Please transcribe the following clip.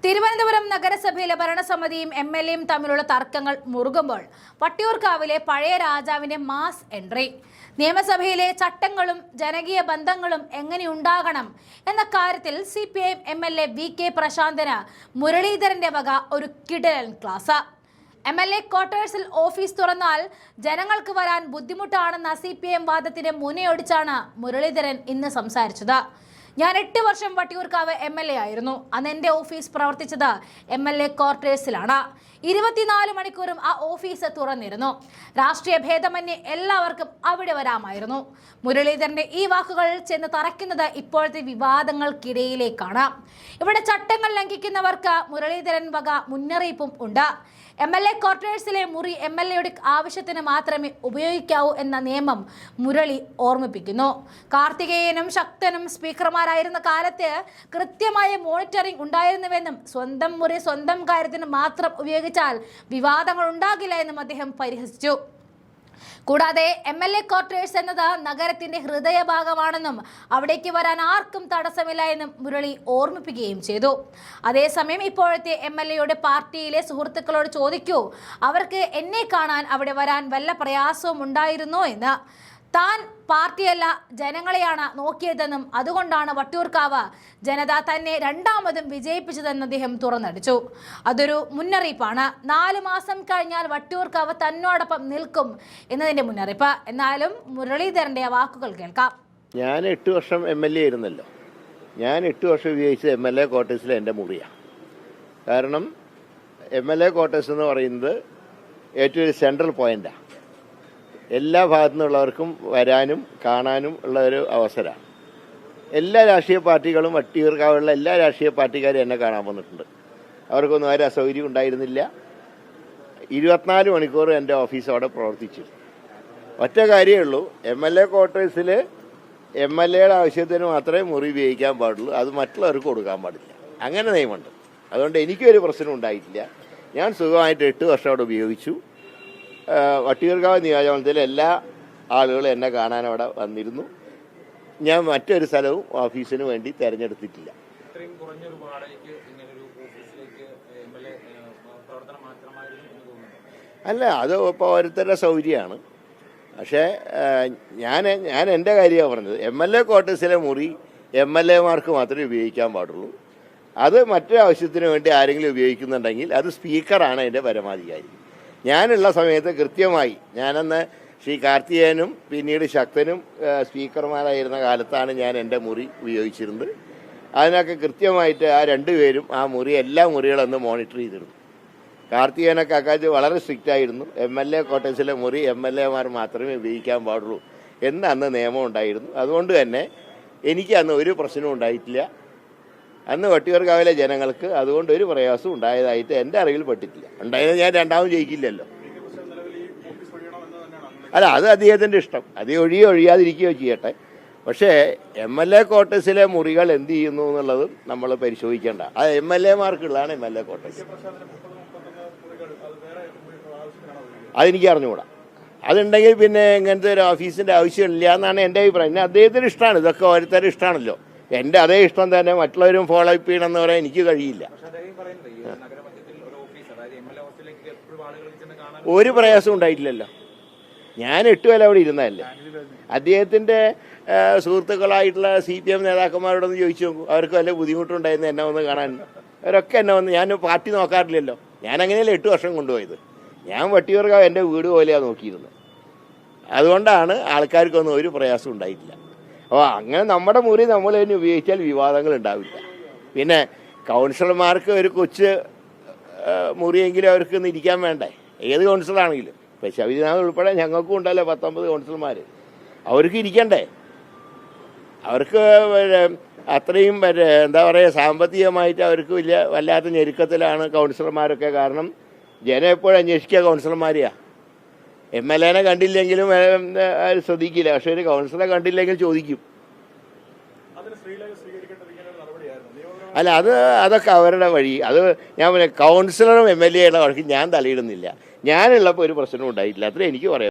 തിരുവനന്തപുരം നഗരസഭയിലെ ഭരണസമിതിയും എംഎൽഎയും തമ്മിലുള്ള തർക്കങ്ങൾ മുറുകുമ്പോൾ വട്ടിയൂർക്കാവിലെ പഴയ രാജാവിന്റെ മാസ് എൻട്രി. നിയമസഭയിലെ ചട്ടങ്ങളും ജനകീയ ബന്ധങ്ങളും എങ്ങനെയുണ്ടാകണം എന്ന കാര്യത്തിൽ CPIM MLA VK പ്രശാന്തന് മുരളീധരന്റെ വക ഒരു കിടലൻ ക്ലാസ്. MLA ക്വാർട്ടേഴ്സിൽ ഓഫീസ് തുറന്നാൽ ജനങ്ങൾക്ക് വരാൻ ബുദ്ധിമുട്ടാണെന്ന CPIM വാദത്തിന്റെ മുനയൊടിച്ചാണ് മുരളീധരൻ ഇന്ന് സംസാരിച്ചത്. ഞാൻ 8 വർഷം വട്ടിയൂർക്കാവ് MLA ആയിരുന്നു. അന്ന് എൻ്റെ ഓഫീസ് പ്രവർത്തിച്ചത് MLA ക്വാർട്ടേഴ്സിലാണ്. 24 മണിക്കൂറും ആ ഓഫീസ് തുറന്നിരുന്നു. രാഷ്ട്രീയ ഭേദമന്യേ എല്ലാവർക്കും അവിടെ വരാമായിരുന്നു. മുരളീധരന്റെ ഈ വാക്കുകൾ ചെന്ന് തറയ്ക്കുന്നത് ഇപ്പോഴത്തെ വിവാദങ്ങൾക്കിടയിലേക്കാണ്. ഇവിടെ ചട്ടങ്ങൾ ലംഘിക്കുന്നവർക്ക് മുരളീധരൻ വക മുന്നറിയിപ്പും ഉണ്ട്. MLA ക്വാർട്ടേഴ്സിലെ മുറി MLAയുടെ ആവശ്യത്തിന് മാത്രമേ ഉപയോഗിക്കാവൂ എന്ന നിയമം മുരളി ഓർമ്മിപ്പിക്കുന്നു. കാർത്തികേയനും ശക്തനും സ്പീക്കർമാരായിരുന്ന കാലത്ത് കൃത്യമായ മോണിറ്ററിംഗ് ഉണ്ടായിരുന്നുവെന്നും സ്വന്തം മുറി സ്വന്തം കാര്യത്തിന് മാത്രം ഉപയോഗിച്ചാൽ വിവാദങ്ങൾ ഉണ്ടാകില്ല എന്നും അദ്ദേഹം പരിഹസിച്ചു. കൂടാതെ MLA ക്വാർട്ടേഴ്സ് എന്നത് നഗരത്തിന്റെ ഹൃദയഭാഗമാണെന്നും അവിടേക്ക് വരാൻ ആർക്കും തടസ്സമില്ല എന്നും മുരളി ഓർമ്മിപ്പിക്കുകയും ചെയ്തു. അതേസമയം ഇപ്പോഴത്തെ MLAയുടെ പാർട്ടിയിലെ സുഹൃത്തുക്കളോട് ചോദിക്കൂ, അവർക്ക് എന്നെ കാണാൻ അവിടെ വരാൻ വല്ല പ്രയാസവും ഉണ്ടായിരുന്നോ എന്ന്. താൻ പാർട്ടിയല്ല ജനങ്ങളെയാണ് നോക്കിയതെന്നും അതുകൊണ്ടാണ് വട്ടിയൂർക്കാവ് ജനത തന്നെ രണ്ടാമതും വിജയിപ്പിച്ചതെന്ന് അദ്ദേഹം തുറന്നടിച്ചു. അതൊരു മുന്നറിയിപ്പാണ്. 4 മാസം കഴിഞ്ഞാൽ വട്ടിയൂർക്കാവ് തന്നോടൊപ്പം നിൽക്കും എന്നതിന്റെ മുന്നറിയിപ്പ്. എന്നാലും മുരളീധരന്റെ വാക്കുകൾ കേൾക്കാം. ഞാൻ 8 വർഷം MLA ആയിരുന്നല്ലോ. ഞാൻ 8 വർഷം ഉപയോഗിച്ചത് MLA ക്വാർട്ടേഴ്സിലെ എൻ്റെ മുറിയാണ്. കാരണം MLA ക്വാർട്ടേഴ്സ് എന്ന് പറയുന്നത് ഏറ്റവും ഒരു സെൻട്രൽ പോയിന്റാണ്. എല്ലാ ഭാഗത്തു നിന്നുള്ളവർക്കും വരാനും കാണാനും ഉള്ള ഒരു അവസരമാണ്. എല്ലാ രാഷ്ട്രീയ പാർട്ടികളും വട്ടിയൂർക്കാവുള്ള എല്ലാ രാഷ്ട്രീയ പാർട്ടിക്കാരും എന്നെ കാണാൻ വന്നിട്ടുണ്ട്. അവർക്കൊന്നും ഒരു അസൗകര്യം ഉണ്ടായിരുന്നില്ല. 24 മണിക്കൂർ എൻ്റെ ഓഫീസ് അവിടെ പ്രവർത്തിച്ചു. ഒറ്റ കാര്യമേ ഉള്ളൂ, MLA ക്വാർട്ടേഴ്സിൽ MLAയുടെ ആവശ്യത്തിന് മാത്രമേ മുറി ഉപയോഗിക്കാൻ പാടുള്ളൂ. അത് മറ്റുള്ളവർക്ക് കൊടുക്കാൻ പാടില്ല. അങ്ങനെ നിയമമുണ്ട്. അതുകൊണ്ട് എനിക്കൊരു പ്രശ്നം ഉണ്ടായിട്ടില്ല. ഞാൻ സുഖമായിട്ട് 8 വർഷം അവിടെ ഉപയോഗിച്ചു. വട്ടിയൂർക്കാവ് നിയോജകമണ്ഡലത്തിലെ എല്ലാ ആളുകളും എന്നെ കാണാൻ അവിടെ വന്നിരുന്നു. ഞാൻ മറ്റൊരു സ്ഥലവും ഓഫീസിന് വേണ്ടി തിരഞ്ഞെടുത്തിട്ടില്ല. അല്ല, അത് ഇപ്പോൾ ഓരോരുത്തരുടെ സൗകര്യമാണ്. പക്ഷേ ഞാൻ എൻ്റെ കാര്യമാണ് പറഞ്ഞത്. MLA ക്വാർട്ടേഴ്സിലെ മുറി MLAമാർക്ക് മാത്രമേ ഉപയോഗിക്കാൻ പാടുള്ളൂ. അത് മറ്റൊരു ആവശ്യത്തിന് വേണ്ടി ആരെങ്കിലും ഉപയോഗിക്കുന്നുണ്ടെങ്കിൽ അത് സ്പീക്കറാണ് അതിൻ്റെ പരമാധികാരി. ഞാനുള്ള സമയത്ത് കൃത്യമായി, ഞാനന്ന് ശ്രീ കാർത്തികേയനും പിന്നീട് ശക്തനും സ്പീക്കർമാരായിരുന്ന കാലത്താണ് ഞാൻ എൻ്റെ മുറി ഉപയോഗിച്ചിരുന്നത്. അതിനൊക്കെ കൃത്യമായിട്ട് ആ 2 പേരും ആ മുറി എല്ലാ മുറികളൊന്ന് മോണിറ്റർ ചെയ്തിരുന്നു. കാർത്തികേയനൊക്കെ അക്കാര്യത്തിൽ വളരെ സ്ട്രിക്റ്റ് ആയിരുന്നു. MLA ക്വാർട്ടേഴ്സിലെ മുറി MLAമാർ മാത്രമേ ഉപയോഗിക്കാൻ പാടുള്ളൂ എന്ന് അന്ന് നിയമം ഉണ്ടായിരുന്നു. അതുകൊണ്ട് തന്നെ എനിക്ക് അന്ന് ഒരു പ്രശ്നവും ഉണ്ടായിട്ടില്ല. അന്ന് വട്ടിയൂർക്കാവിലെ ജനങ്ങൾക്ക് അതുകൊണ്ട് ഒരു പ്രയാസം ഉണ്ടായതായിട്ട് എൻ്റെ അറിവിൽ പെട്ടിട്ടില്ല. ഉണ്ടായത് ഞാൻ രണ്ടാമത് ജയിക്കില്ലല്ലോ. അല്ല, അത് അദ്ദേഹത്തിൻ്റെ ഇഷ്ടം. അത് ഒഴിയാതിരിക്കുകയോ ചെയ്യട്ടെ. പക്ഷേ MLA ക്വാർട്ടേഴ്സിലെ മുറികൾ എന്ത് ചെയ്യുന്നു എന്നുള്ളത് നമ്മൾ പരിശോധിക്കേണ്ട. അത് MLAമാർക്കുള്ളതാണ് MLA ക്വാർട്ടേഴ്സ്. അതെനിക്ക് അറിഞ്ഞുകൂടാ. അതുണ്ടെങ്കിൽ പിന്നെ ഇങ്ങനത്തെ ഒരു ഓഫീസിൻ്റെ ആവശ്യമില്ല എന്നാണ് എൻ്റെ അഭിപ്രായം. പിന്നെ അദ്ദേഹത്തിന് ഇഷ്ടമാണ്. ഇതൊക്കെ ഓരോരുത്തരും ഇഷ്ടമാണല്ലോ. എൻ്റെ അതേ ഇഷ്ടം തന്നെ മറ്റുള്ളവരും ഫോളോ അപ്പ് ചെയ്യണമെന്ന് പറയാൻ എനിക്ക് കഴിയില്ല. ഒരു പ്രയാസം ഉണ്ടായിട്ടില്ലല്ലോ. ഞാൻ 8 കൊല്ലം അവിടെ ഇരുന്നതല്ലേ. അദ്ദേഹത്തിൻ്റെ സുഹൃത്തുക്കളായിട്ടുള്ള CPM നേതാക്കന്മാരോടൊന്ന് ചോദിച്ചു നോക്കൂ, അവർക്ക് വല്ല ബുദ്ധിമുട്ടുണ്ടായിരുന്നു എന്നെ വന്ന് കാണാൻ. അവരൊക്കെ എന്നെ വന്ന്, ഞാൻ പാർട്ടി നോക്കാറില്ലല്ലോ. ഞാൻ അങ്ങനെയല്ലേ 8 വർഷം കൊണ്ടുപോയത്. ഞാൻ വട്ടിയൂർക്കാവ് എൻ്റെ വീട് പോലെയാണ് നോക്കിയിരുന്നത്. അതുകൊണ്ടാണ് ആൾക്കാർക്കൊന്നും ഒരു പ്രയാസം ഉണ്ടായിട്ടില്ല. അപ്പോൾ അങ്ങനെ നമ്മുടെ മുറി നമ്മൾ തന്നെ ഉപയോഗിച്ചാൽ വിവാദങ്ങൾ ഉണ്ടാവില്ല. പിന്നെ കൗൺസിലർമാർക്ക് ഒരു കൊച്ചു മുറിയെങ്കിലും അവർക്ക് ഒന്ന് ഇരിക്കാൻ വേണ്ടേ? ഏത് കൗൺസിലറാണെങ്കിലും. ഇപ്പോൾ ശബരിനാഥ് ഉൾപ്പെടെ ഞങ്ങൾക്കും ഉണ്ടല്ലോ 19 കൗൺസിലർമാർ. അവർക്ക് ഇരിക്കണ്ടേ? അവർക്ക് അത്രയും എന്താ പറയുക, സാമ്പത്തികമായിട്ട് അവർക്ക് വല്ലാത്ത ഞെരുക്കത്തിലാണ് കൗൺസിലർമാരൊക്കെ. കാരണം ജനം എപ്പോഴും അന്വേഷിക്കുക കൗൺസിലർമാരെയാണ്. MLAനെ കണ്ടില്ലെങ്കിലും ശ്രദ്ധിക്കില്ല. പക്ഷെ ഒരു കൗൺസിലറെ കണ്ടില്ലെങ്കിൽ ചോദിക്കും. അല്ല, അതൊക്കെ അവരുടെ വഴി. അത് ഞാൻ കൗൺസിലറും MLAയുടെ വഴക്ക് ഞാൻ തലയിടുന്നില്ല. ഞാനുള്ളപ്പോൾ ഒരു പ്രശ്നവും ഉണ്ടായിട്ടില്ല. അത്രേ എനിക്ക് പറയാം.